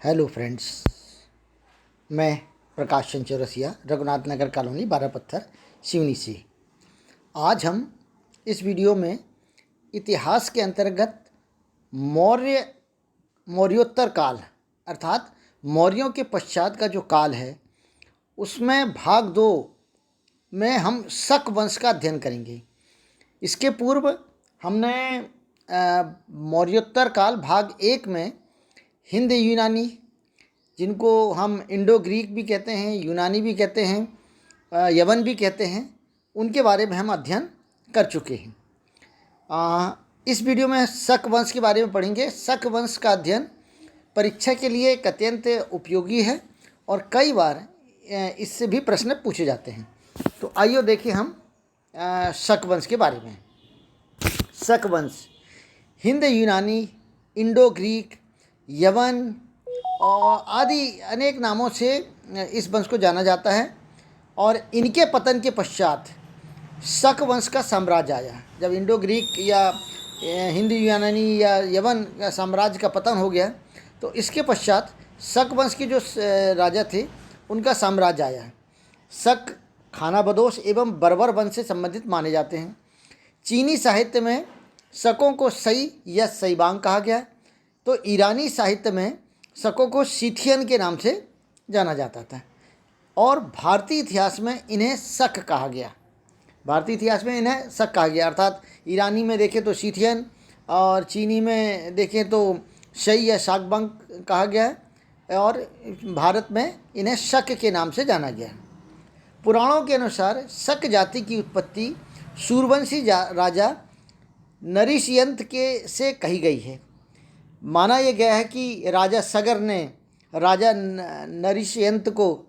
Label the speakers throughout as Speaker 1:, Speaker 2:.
Speaker 1: Hello friends, मैं Prakash Chand Chaurasia, Raghunath Nagar colony, 12 पत्थर, सिवनी से। आज हम इस वीडियो में इतिहास के अंतर्गत मौर्योत्तर काल अर्थात मौर्यों के पश्चात का जो काल है उसमें भाग 2 में हम शक वंश का अध्ययन करेंगे। इसके पूर्व हमने मौर्योत्तर काल भाग 1 में हिंद यूनानी, जिनको हम इंडो ग्रीक भी कहते हैं, यूनानी भी कहते हैं, यवन भी कहते हैं, उनके बारे में हम अध्ययन कर चुके हैं। इस वीडियो में शक वंश के बारे में पढ़ेंगे। शक वंश का अध्ययन परीक्षा के लिए एक अत्यंत उपयोगी है और कई बार इससे भी प्रश्न पूछे जाते हैं। तो आइए देखिए हम शक वंश के बारे में। शक वंश हिंद यूनानी, इंडो ग्रीक, यवन और आदि अनेक नामों से इस वंश को जाना जाता है। और इनके पतन के पश्चात शक वंश का साम्राज्य आया। जब इंडो ग्रीक या हिंद यूनानी या यवन का साम्राज्य का पतन हो गया तो इसके पश्चात शक वंश के जो राजा थे उनका साम्राज्य आया। शक खानाबदोश एवं बर्बर वंश से संबंधित माने जाते हैं। चीनी साहित्य में शकों को सई या सईबांग कहा गया, तो ईरानी साहित्य में शकों को सीथियन के नाम से जाना जाता था और भारतीय इतिहास में इन्हें शक कहा गया। भारतीय इतिहास में इन्हें शक कहा गया, अर्थात ईरानी में देखें तो सीथियन और चीनी में देखें तो शई या शाकबंग कहा गया है और भारत में इन्हें शक के नाम से जाना गया। पुराणों के अनुसार शक जाति की उत्पत्ति सूर्यवंशी राजा नरिशयंत के से कही गई है। माना यह गया है कि राजा सगर ने राजा नरिशयंत को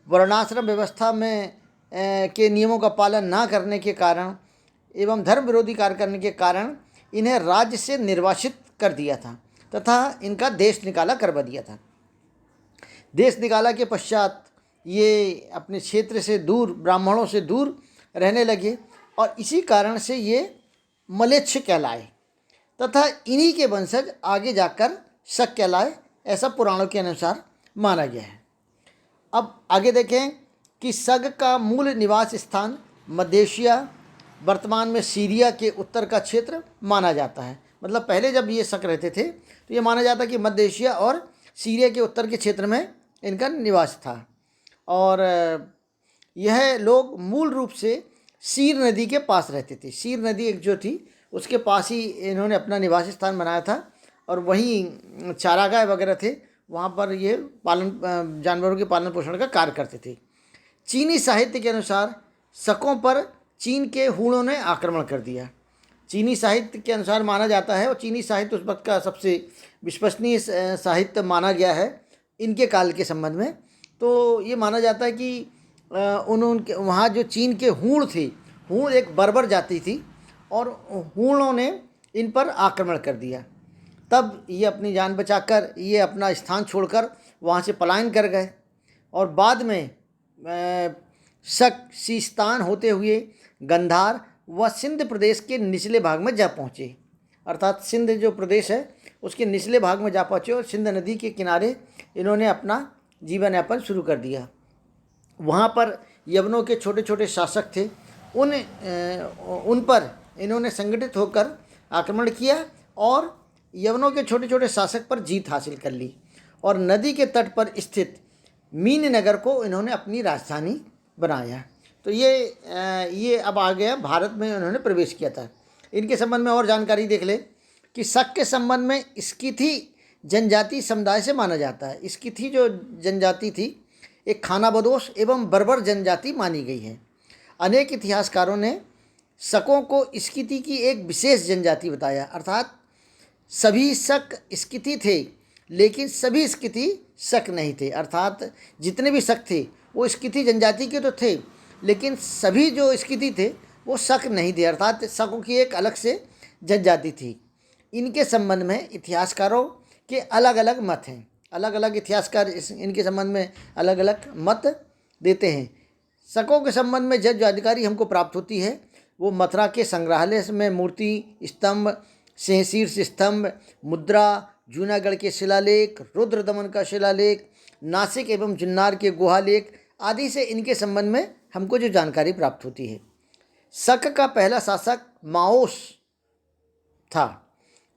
Speaker 1: वर्णाश्रम व्यवस्था में के नियमों का पालन ना करने के कारण एवं धर्म विरोधी कार्य करने के कारण इन्हें राज्य से निर्वासित कर दिया था तथा इनका देश निकाला करवा दिया था। देश निकाला के पश्चात ये अपने क्षेत्र से दूर, ब्राह्मणों से दूर रहने लगे और इसी कारण से ये मलेच्छ कहलाए तथा इन्हीं के वंशज आगे जाकर शक कहलाए, ऐसा पुराणों के अनुसार माना गया है। अब आगे देखें कि शक का मूल निवास स्थान मध्य एशिया, वर्तमान में सीरिया के उत्तर का क्षेत्र माना जाता है। मतलब पहले जब ये शक रहते थे तो ये माना जाता कि मध्य एशिया और सीरिया के उत्तर के क्षेत्र में इनका निवास था। और यह लोग मूल रूप से सीर नदी के पास रहते थे। सीर नदी एक जो थी उसके पास ही इन्होंने अपना निवास स्थान बनाया था और वहीं चारागाह वगैरह थे, वहाँ पर ये जानवरों के पालन पोषण का कार्य करते थे। चीनी साहित्य के अनुसार शकों पर चीन के हूणों ने आक्रमण कर दिया। चीनी साहित्य के अनुसार माना जाता है और चीनी साहित्य उस वक्त का सबसे विश्वसनीय साहित्य माना गया है इनके काल के संबंध में। तो ये माना जाता है कि उनके वहाँ जो चीन के हूण थे, हूण एक बर्बर जाति थी और हूणों ने इन पर आक्रमण कर दिया। तब ये अपनी जान बचाकर ये अपना स्थान छोड़कर वहाँ से पलायन कर गए और बाद में शक सीस्तान होते हुए गंधार व सिंध प्रदेश के निचले भाग में जा पहुँचे। अर्थात सिंध जो प्रदेश है उसके निचले भाग में जा पहुँचे और सिंध नदी के किनारे इन्होंने अपना जीवन यापन शुरू कर दिया। वहाँ पर यवनों के छोटे छोटे शासक थे, उन पर इन्होंने संगठित होकर आक्रमण किया और यवनों के छोटे छोटे शासक पर जीत हासिल कर ली और नदी के तट पर स्थित मीन नगर को इन्होंने अपनी राजधानी बनाया। तो ये अब आ गया भारत में इन्होंने प्रवेश किया था। इनके संबंध में और जानकारी देख ले कि शक के संबंध में स्किथी जनजाति समुदाय से माना जाता है। स्किथी जो जनजाति थी एक खानाबदोश एवं बर्बर जनजाति मानी गई है। अनेक इतिहासकारों ने शकों को स्किथी की एक विशेष जनजाति बताया, अर्थात सभी शक स्किथी थे लेकिन सभी स्किथी शक नहीं थे। अर्थात जितने भी शक थे वो स्किथी जनजाति के तो थे लेकिन सभी जो स्किथी थे वो शक नहीं थे, अर्थात शकों की एक अलग से जनजाति थी। इनके संबंध में इतिहासकारों के अलग अलग मत हैं। अलग अलग इतिहासकार इनके संबंध में अलग अलग मत देते हैं। शकों के संबंध में जो जानकारी हमको प्राप्त होती है वो मथुरा के संग्रहालय में मूर्ति, स्तंभ, शीर्ष स्तंभ, मुद्रा, जूनागढ़ के शिलालेख, रुद्रदमन का शिलालेख, नासिक एवं जुन्नार के गुहालेख आदि से इनके संबंध में हमको जो जानकारी प्राप्त होती है। शक का पहला शासक माओस था।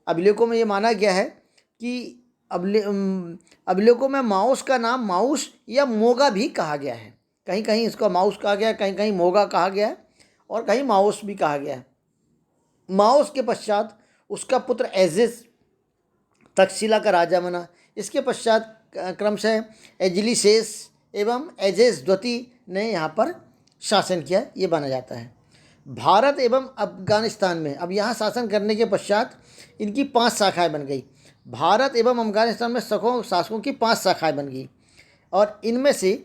Speaker 1: अभिलेखों में ये माना गया है कि अभिलेखों में माओस का नाम माउस या मोगा भी कहा गया है। कहीं कहीं इसको माउस कहा गया है, कहीं कहीं मोगा कहा गया है और कहीं माओस भी कहा गया है। माओस के पश्चात उसका पुत्र एजिस तक्षशिला का राजा बना। इसके पश्चात क्रमशः एजलीसेस एवं एजेस द्वितीय ने यहाँ पर शासन किया, ये माना जाता है। भारत एवं अफगानिस्तान में अब यहाँ शासन करने के पश्चात इनकी 5 शाखाएं बन गई। भारत एवं अफगानिस्तान में शासकों की 5 शाखाएं बन गई और इनमें से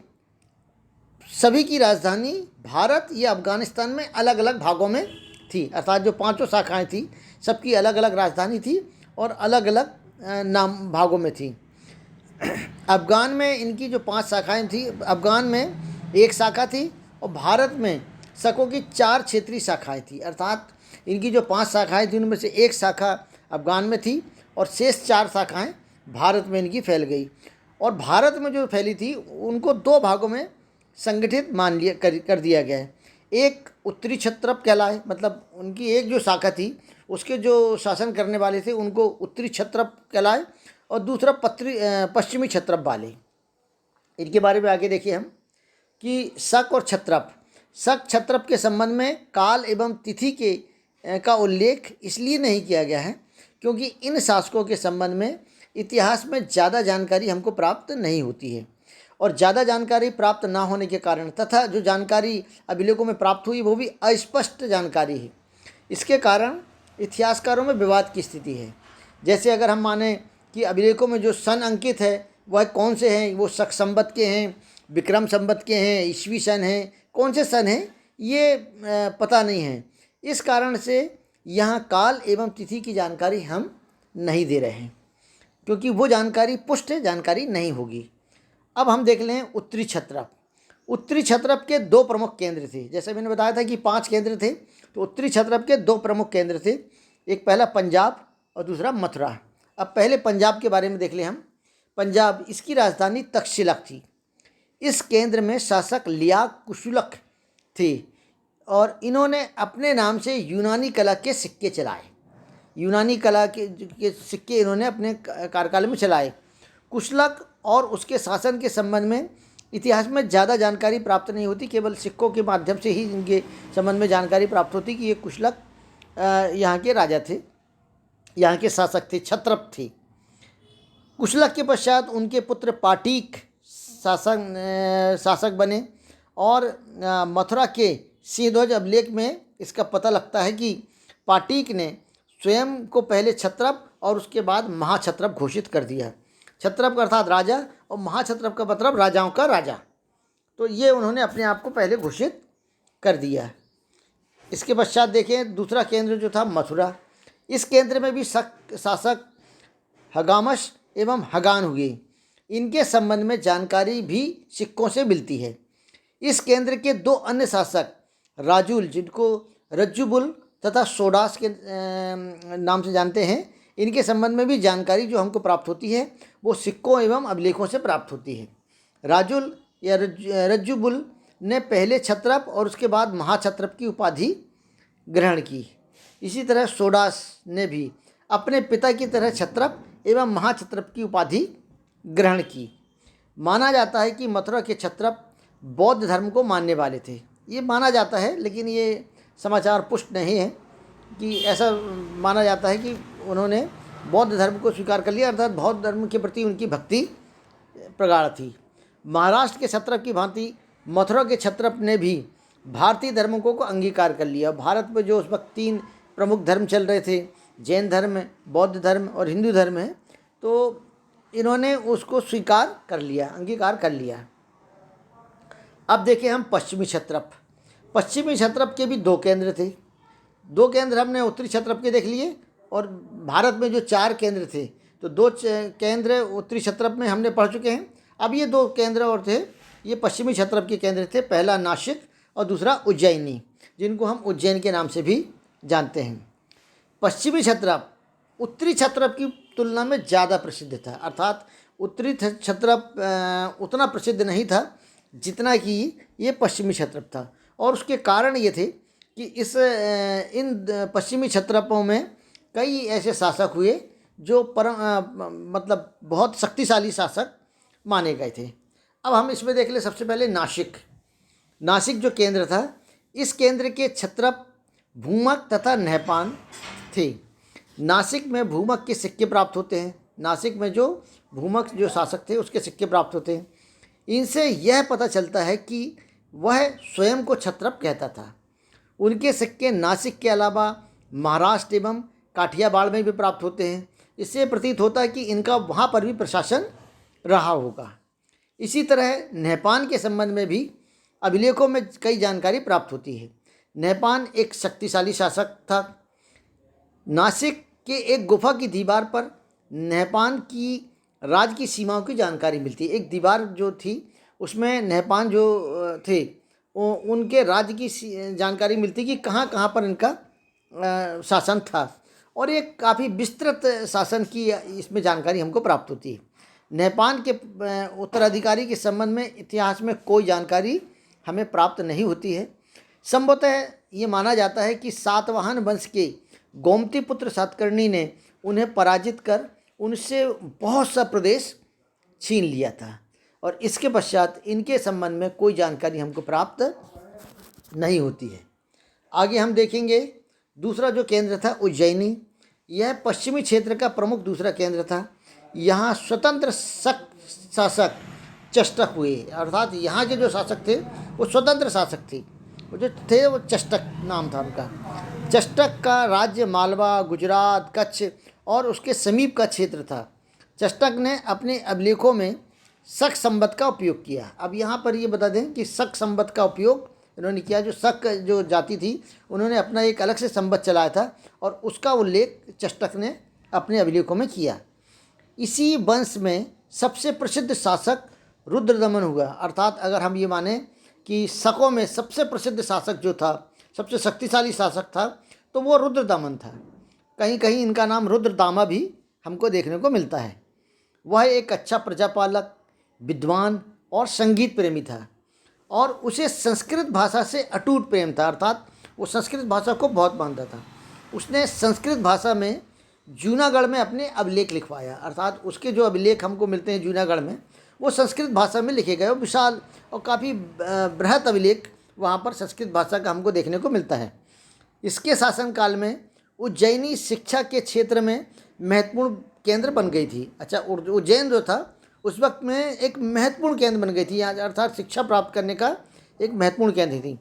Speaker 1: सभी की राजधानी भारत या अफगानिस्तान में अलग अलग भागों में थी। अर्थात जो 5 शाखाएं थी सबकी अलग अलग राजधानी थी और अलग अलग नाम भागों में थी। अफगान में इनकी जो 5 शाखाएं थी, अफगान में 1 शाखा थी और भारत में शकों की 4 क्षेत्रीय शाखाएं थी। अर्थात इनकी जो 5 शाखाएं थी उनमें से 1 शाखा अफगान में थी और शेष 4 शाखाएं भारत में इनकी फैल गई। और भारत में जो फैली थी उनको 2 भागों में संगठित मान लिया कर दिया गया है। एक उत्तरी क्षत्रप कहलाए, मतलब उनकी एक जो शाखा थी उसके जो शासन करने वाले थे उनको उत्तरी क्षत्रप कहलाए और दूसरा पश्चिमी क्षत्रप वाले। इनके बारे में आगे देखिए हम कि शक और क्षत्रप। शक क्षत्रप के संबंध में काल एवं तिथि का उल्लेख इसलिए नहीं किया गया है क्योंकि इन शासकों के संबंध में इतिहास में ज़्यादा जानकारी हमको प्राप्त नहीं होती है और ज़्यादा जानकारी प्राप्त ना होने के कारण तथा जो जानकारी अभिलेखों में प्राप्त हुई वो भी अस्पष्ट जानकारी है। इसके कारण इतिहासकारों में विवाद की स्थिति है। जैसे अगर हम माने कि अभिलेखों में जो सन अंकित है वह कौन से हैं, वो शक संवत के हैं, विक्रम संवत के हैं, ईस्वी सन हैं, कौन से सन हैं ये पता नहीं है। इस कारण से यहाँ काल एवं तिथि की जानकारी हम नहीं दे रहे हैं क्योंकि वो जानकारी पुष्ट जानकारी नहीं होगी। अब हम देख लें उत्तरी क्षत्रप। उत्तरी क्षत्रप के 2 प्रमुख केंद्र थे। जैसे मैंने बताया था कि 5 केंद्र थे, तो उत्तरी क्षत्रप के 2 प्रमुख केंद्र थे। एक पहला पंजाब और दूसरा मथुरा। अब पहले पंजाब के बारे में देख लें हम। पंजाब, इसकी राजधानी तक्षशिला थी। इस केंद्र में शासक लियाक कुशुलक थे और इन्होंने अपने नाम से यूनानी कला के सिक्के चलाए। यूनानी कला के सिक्के इन्होंने अपने कार्यकाल में चलाए। कुशलक और उसके शासन के संबंध में इतिहास में ज़्यादा जानकारी प्राप्त नहीं होती, केवल सिक्कों के माध्यम से ही इनके संबंध में जानकारी प्राप्त होती कि ये कुशलक यहाँ के राजा थे, यहाँ के शासक थे, क्षत्रप थे। कुशलक के पश्चात उनके पुत्र पाटीक शासक बने और मथुरा के सिंहध्वज अभिलेख में इसका पता लगता है कि पाटीक ने स्वयं को पहले क्षत्रप और उसके बाद महाक्षत्रप घोषित कर दिया। क्षत्रप का अर्थात राजा और महाक्षत्रप का मतलब राजाओं का राजा। तो ये उन्होंने अपने आप को पहले घोषित कर दिया। इसके पश्चात देखें दूसरा केंद्र जो था मथुरा। इस केंद्र में भी शासक हगामश एवं हगान हुए। इनके संबंध में जानकारी भी सिक्कों से मिलती है। इस केंद्र के 2 अन्य शासक राजुल, जिनको रज्जुबुल तथा सोडास के नाम से जानते हैं, इनके संबंध में भी जानकारी जो हमको प्राप्त होती है वो सिक्कों एवं अभिलेखों से प्राप्त होती है। राजुल या रज्जुबुल ने पहले क्षत्रप और उसके बाद महाक्षत्रप की उपाधि ग्रहण की। इसी तरह सोडास ने भी अपने पिता की तरह क्षत्रप एवं महाक्षत्रप की उपाधि ग्रहण की। माना जाता है कि मथुरा के क्षत्रप बौद्ध धर्म को मानने वाले थे। ये माना जाता है, लेकिन ये समाचार पुष्ट नहीं है कि ऐसा माना जाता है कि उन्होंने बौद्ध धर्म को स्वीकार कर लिया, अर्थात बौद्ध धर्म के प्रति उनकी भक्ति प्रगाढ़ थी। महाराष्ट्र के क्षत्रप की भांति मथुरा के क्षत्रप ने भी भारतीय धर्मों को अंगीकार कर लिया। भारत में जो उस वक्त 3 प्रमुख धर्म चल रहे थे, जैन धर्म, बौद्ध धर्म और हिंदू धर्म है, तो इन्होंने उसको स्वीकार कर लिया, अंगीकार कर लिया। अब देखें हम पश्चिमी क्षत्रप। पश्चिमी क्षत्रप के भी 2 केंद्र थे। 2 केंद्र हमने उत्तरी क्षत्रप के देख लिए और भारत में जो 4 केंद्र थे, तो 2 केंद्र उत्तरी क्षत्रप में हमने पढ़ चुके हैं। अब ये 2 केंद्र और थे, ये पश्चिमी क्षत्रप के केंद्र थे। पहला नासिक और दूसरा उज्जैनी, जिनको हम उज्जैन के नाम से भी जानते हैं। पश्चिमी क्षत्रप उत्तरी क्षत्रप की तुलना में ज़्यादा प्रसिद्ध था। अर्थात उत्तरी क्षत्रप उतना प्रसिद्ध नहीं था जितना कि ये पश्चिमी क्षत्रप था। और उसके कारण ये थे कि इन पश्चिमी क्षत्रपों में कई ऐसे शासक हुए जो मतलब बहुत शक्तिशाली शासक माने गए थे। अब हम इसमें देख ले सबसे पहले नासिक। नासिक जो केंद्र था, इस केंद्र के क्षत्रप भूमक तथा नहपान थे। नासिक में भूमक के सिक्के प्राप्त होते हैं। नासिक में जो भूमक जो शासक थे उसके सिक्के प्राप्त होते हैं। इनसे यह पता चलता है कि वह स्वयं को क्षत्रप कहता था। उनके सिक्के नासिक के अलावा महाराष्ट्र एवं काठियावाड़ में भी प्राप्त होते हैं। इससे प्रतीत होता है कि इनका वहाँ पर भी प्रशासन रहा होगा। इसी तरह नहपान के संबंध में भी अभिलेखों में कई जानकारी प्राप्त होती है। नहपान एक शक्तिशाली शासक था। नासिक के एक गुफा की दीवार पर नहपान की राज की सीमाओं की जानकारी मिलती है। एक दीवार जो थी उसमें नहपान जो थे उनके राज्य की जानकारी मिलती कि कहाँ कहाँ पर इनका शासन था। और एक काफ़ी विस्तृत शासन की इसमें जानकारी हमको प्राप्त होती है। नहपान के उत्तराधिकारी के संबंध में इतिहास में कोई जानकारी हमें प्राप्त नहीं होती है। संभवतः ये माना जाता है कि सातवाहन वंश के गोमती पुत्र सातकर्णी ने उन्हें पराजित कर उनसे बहुत सा प्रदेश छीन लिया था और इसके पश्चात इनके संबंध में कोई जानकारी हमको प्राप्त नहीं होती है। आगे हम देखेंगे दूसरा जो केंद्र था उज्जैनी। यह पश्चिमी क्षेत्र का प्रमुख दूसरा केंद्र था। यहाँ स्वतंत्र शासक चष्टक हुए। अर्थात यहाँ के जो शासक थे वो स्वतंत्र शासक थे। वो जो थे वो चष्टक नाम था उनका। चष्टक का राज्य मालवा, गुजरात, कच्छ और उसके समीप का क्षेत्र था। चष्टक ने अपने अभिलेखों में शक संवत का उपयोग किया। अब यहाँ पर ये बता दें कि शक संवत का उपयोग इन्होंने किया। जो शक जो जाति थी उन्होंने अपना एक अलग से संवत चलाया था और उसका उल्लेख चष्टक ने अपने अभिलेखों में किया। इसी वंश में सबसे प्रसिद्ध शासक रुद्रदमन हुआ। अर्थात अगर हम ये माने कि शकों में सबसे प्रसिद्ध शासक जो था, सबसे शक्तिशाली शासक था, तो वो रुद्रदमन था। कहीं कहीं इनका नाम रुद्रदामा भी हमको देखने को मिलता है। वह एक अच्छा प्रजापालक, विद्वान और संगीत प्रेमी था और उसे संस्कृत भाषा से अटूट प्रेम था। अर्थात वो संस्कृत भाषा को बहुत मानता था। उसने संस्कृत भाषा में जूनागढ़ में अपने अभिलेख लिखवाया। अर्थात उसके जो अभिलेख हमको मिलते हैं जूनागढ़ में वो संस्कृत भाषा में लिखे गए। विशाल और काफ़ी बृहत अभिलेख वहाँ पर संस्कृत भाषा का हमको देखने को मिलता है। इसके शासनकाल में उज्जैनी शिक्षा के क्षेत्र में महत्वपूर्ण केंद्र बन गई थी। अच्छा, उज्जैन जो था उस वक्त में एक महत्वपूर्ण केंद्र बन गई थी, अर्थात शिक्षा प्राप्त करने का एक महत्वपूर्ण केंद्र थी।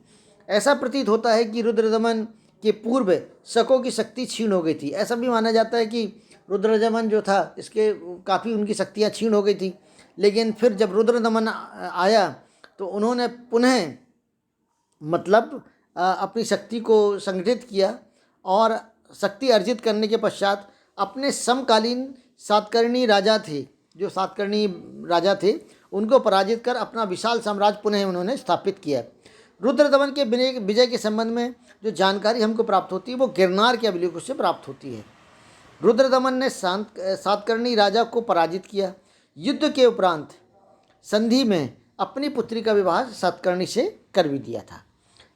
Speaker 1: ऐसा प्रतीत होता है कि रुद्रदमन के पूर्व शकों की शक्ति क्षीण हो गई थी। ऐसा भी माना जाता है कि रुद्रदमन जो था इसके काफ़ी उनकी शक्तियाँ क्षीण हो गई थी, लेकिन फिर जब रुद्रदमन आया तो उन्होंने पुनः मतलब अपनी शक्ति को संगठित किया और शक्ति अर्जित करने के पश्चात अपने समकालीन सातकर्णी राजा थे, जो सातकर्णी राजा थे, उनको पराजित कर अपना विशाल साम्राज्य पुनः उन्होंने स्थापित किया। रुद्रदमन के विजय के संबंध में जो जानकारी हमको प्राप्त होती है वो गिरनार के अभिलेखों से प्राप्त होती है। रुद्रदमन ने सातकर्णी राजा को पराजित किया। युद्ध के उपरांत संधि में अपनी पुत्री का विवाह सातकर्णी से कर भी दिया था।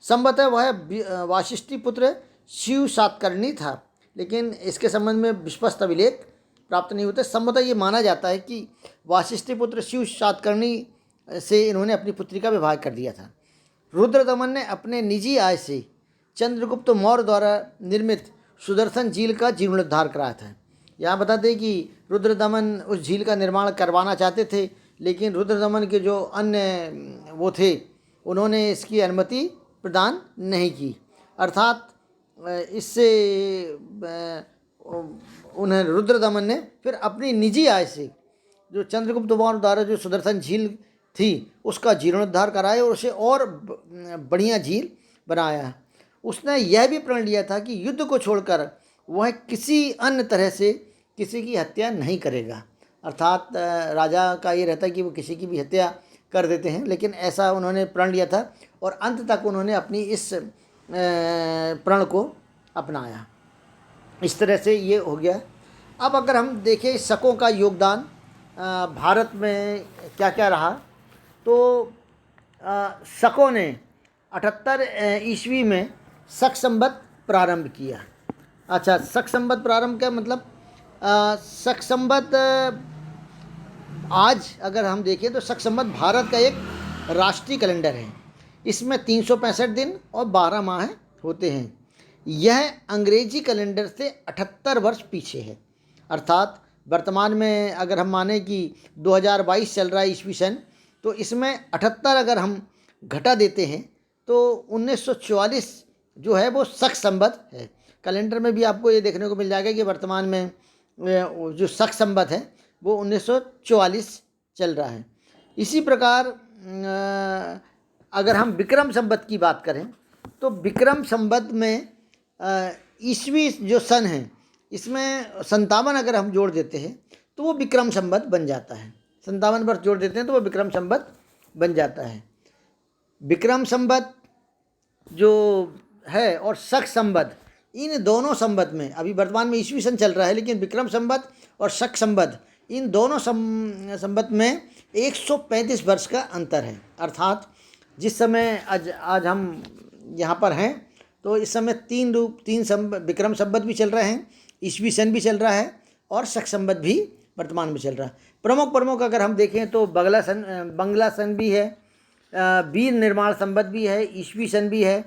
Speaker 1: संभवतः वह वाशिष्ठी पुत्र शिव सातकर्णी था, लेकिन इसके संबंध में विस्पष्ट अभिलेख प्राप्त नहीं होते। संभवतः ये माना जाता है कि वाशिष्ठी पुत्र शिव सातकर्णी से इन्होंने अपनी पुत्री का विवाह कर दिया था। रुद्रदमन ने अपने निजी आय से चंद्रगुप्त मौर्य द्वारा निर्मित सुदर्शन झील का जीर्णोद्धार कराया था। यहाँ बताते हैं कि रुद्रदमन उस झील का निर्माण करवाना चाहते थे, लेकिन रुद्रदमन के जो अन्य वो थे उन्होंने इसकी अनुमति प्रदान नहीं की। अर्थात इससे उन्हें रुद्रदमन ने फिर अपनी निजी आय से जो चंद्रगुप्त मौर्य द्वारा जो सुदर्शन झील थी उसका जीर्णोद्धार कराया और उसे और बढ़िया झील बनाया। उसने यह भी प्रण लिया था कि युद्ध को छोड़कर वह किसी अन्य तरह से किसी की हत्या नहीं करेगा। अर्थात राजा का ये रहता है कि वो किसी की भी हत्या कर देते हैं, लेकिन ऐसा उन्होंने प्रण लिया था और अंत तक उन्होंने अपनी इस प्रण को अपनाया। इस तरह से ये हो गया। अब अगर हम देखें शकों का योगदान भारत में क्या क्या रहा, तो शकों ने 78 ईस्वी में शक संवत प्रारंभ किया। अच्छा, शक संवत प्रारंभ क्या मतलब? शक संवत आज अगर हम देखें तो शक संवत भारत का एक राष्ट्रीय कैलेंडर है। इसमें 365 दिन और 12 माह होते हैं। यह अंग्रेजी कैलेंडर से 78 वर्ष पीछे है। अर्थात वर्तमान में अगर हम माने कि 2022 चल रहा है ईस्वी सन, तो इसमें 78 अगर हम घटा देते हैं तो 1944 जो है वो शक संवत है। कैलेंडर में भी आपको ये देखने को मिल जाएगा कि वर्तमान में जो शक संवत है वो 1944 चल रहा है। इसी प्रकार अगर हम विक्रम संवत की बात करें तो विक्रम संवत में ईस्वी जो सन है इसमें 57 अगर हम जोड़ देते हैं तो वो विक्रम संवत बन जाता है। 57 वर्ष जोड़ देते हैं तो वो विक्रम संवत बन जाता है। विक्रम संवत जो है और शक संवत, इन दोनों संवत में अभी वर्तमान में ईस्वी सन चल रहा है, लेकिन विक्रम संवत और शक संवत इन दोनों संवत में 135 वर्ष का अंतर है। अर्थात जिस समय आज हम यहाँ पर हैं तो इस समय तीन विक्रम संवत भी चल रहे हैं, ईस्वी सन भी चल रहा है और शक संवत भी वर्तमान में चल रहा है। प्रमुख अगर हम देखें तो बंगला सन भी है, वीर निर्माण संवत भी है, ईस्वी सन भी है,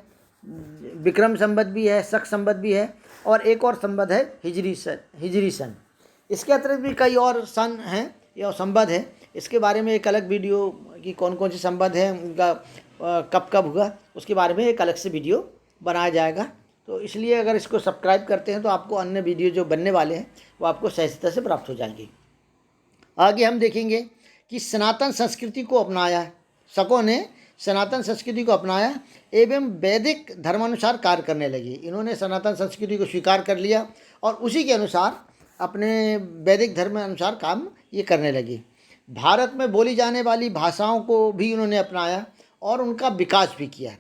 Speaker 1: विक्रम संवत भी है, शक संवत भी है और एक और संवत है हिजरी सन। इसके अतिरिक्त भी कई और सन हैं या संवत है। इसके बारे में एक अलग वीडियो कि कौन कौन से संवत हैं, उनका कब कब हुआ, उसके बारे में एक अलग से वीडियो बनाया जाएगा। तो इसलिए अगर इसको सब्सक्राइब करते हैं तो आपको अन्य वीडियो जो बनने वाले हैं वो आपको सहजता से प्राप्त हो जाएंगे। आगे हम देखेंगे कि सनातन संस्कृति को अपनाया, शकों ने सनातन संस्कृति को अपनाया एवं वैदिक धर्मानुसार कार्य करने लगे। इन्होंने सनातन संस्कृति को स्वीकार कर लिया और उसी के अनुसार अपने वैदिक धर्म अनुसार काम ये करने लगे। भारत में बोली जाने वाली भाषाओं को भी उन्होंने अपनाया और उनका विकास भी किया।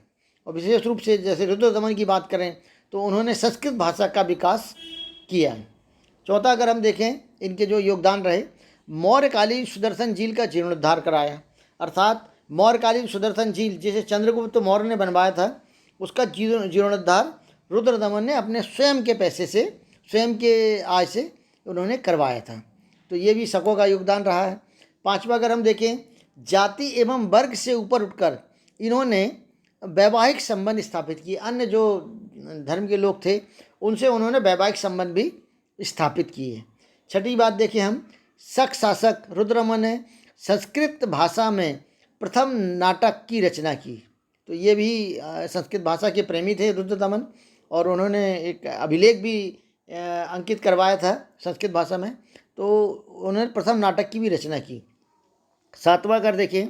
Speaker 1: और विशेष रूप से जैसे रुद्रदमन की बात करें तो उन्होंने संस्कृत भाषा का विकास किया। चौथा अगर हम देखें इनके जो योगदान रहे, मौर्यकालीन सुदर्शन झील का जीर्णोद्धार कराया। अर्थात मौर्यकालीन सुदर्शन झील जिसे चंद्रगुप्त मौर्य ने बनवाया था, उसका जीर्णोद्धार रुद्रदमन ने अपने स्वयं के पैसे से, स्वयं के आय से उन्होंने करवाया था। तो ये भी शकों का योगदान रहा है। पांचवा अगर हम देखें, जाति एवं वर्ग से ऊपर उठकर इन्होंने वैवाहिक संबंध स्थापित किए। अन्य जो धर्म के लोग थे उनसे उन्होंने वैवाहिक संबंध भी स्थापित किए। छठी बात देखें हम, शक शासक रुद्रदमन ने संस्कृत भाषा में प्रथम नाटक की रचना की। तो ये भी संस्कृत भाषा के प्रेमी थे रुद्रदमन और उन्होंने एक अभिलेख भी अंकित करवाया था संस्कृत भाषा में। तो उन्होंने प्रथम नाटक की भी रचना की। सातवां अगर देखें,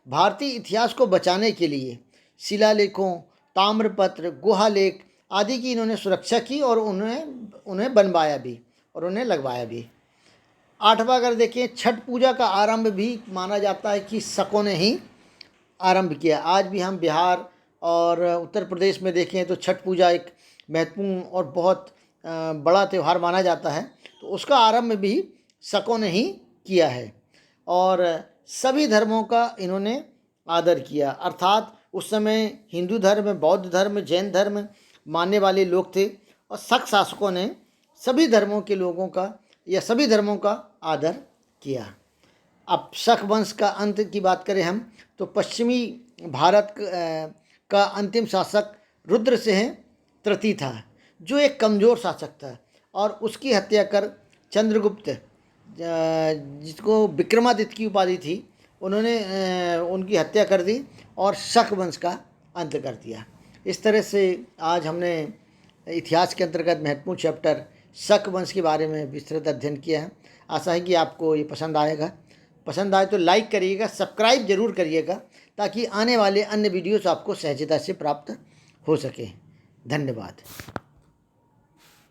Speaker 1: भारतीय इतिहास को बचाने के लिए शिलालेखों, ताम्रपत्र, गुहालेख आदि की इन्होंने सुरक्षा की और उन्हें बनवाया भी और उन्हें लगवाया भी। आठवां अगर देखें, छठ पूजा का आरंभ भी माना जाता है कि शकों ने ही आरंभ किया। आज भी हम बिहार और उत्तर प्रदेश में देखें तो छठ पूजा एक महत्वपूर्ण और बहुत बड़ा त्यौहार माना जाता है। तो उसका आरंभ भी शकों ने ही किया है और सभी धर्मों का इन्होंने आदर किया। अर्थात उस समय हिंदू धर्म, बौद्ध धर्म, जैन धर्म मानने वाले लोग थे और शक शासकों ने सभी धर्मों के लोगों का या सभी धर्मों का आदर किया। अब शक वंश का अंत की बात करें हम तो पश्चिमी भारत का अंतिम शासक रुद्रसिंह तृतीय था, जो एक कमज़ोर शासक था और उसकी हत्या कर चंद्रगुप्त, जिसको विक्रमादित्य की उपाधि थी, उन्होंने उनकी हत्या कर दी और शक वंश का अंत कर दिया। इस तरह से आज हमने इतिहास के अंतर्गत महत्वपूर्ण चैप्टर शक वंश के बारे में विस्तृत अध्ययन किया है। आशा है कि आपको ये पसंद आएगा। पसंद आए तो लाइक करिएगा, सब्सक्राइब जरूर करिएगा ताकि आने वाले अन्य वीडियोस आपको सहजता से प्राप्त हो सके। धन्यवाद।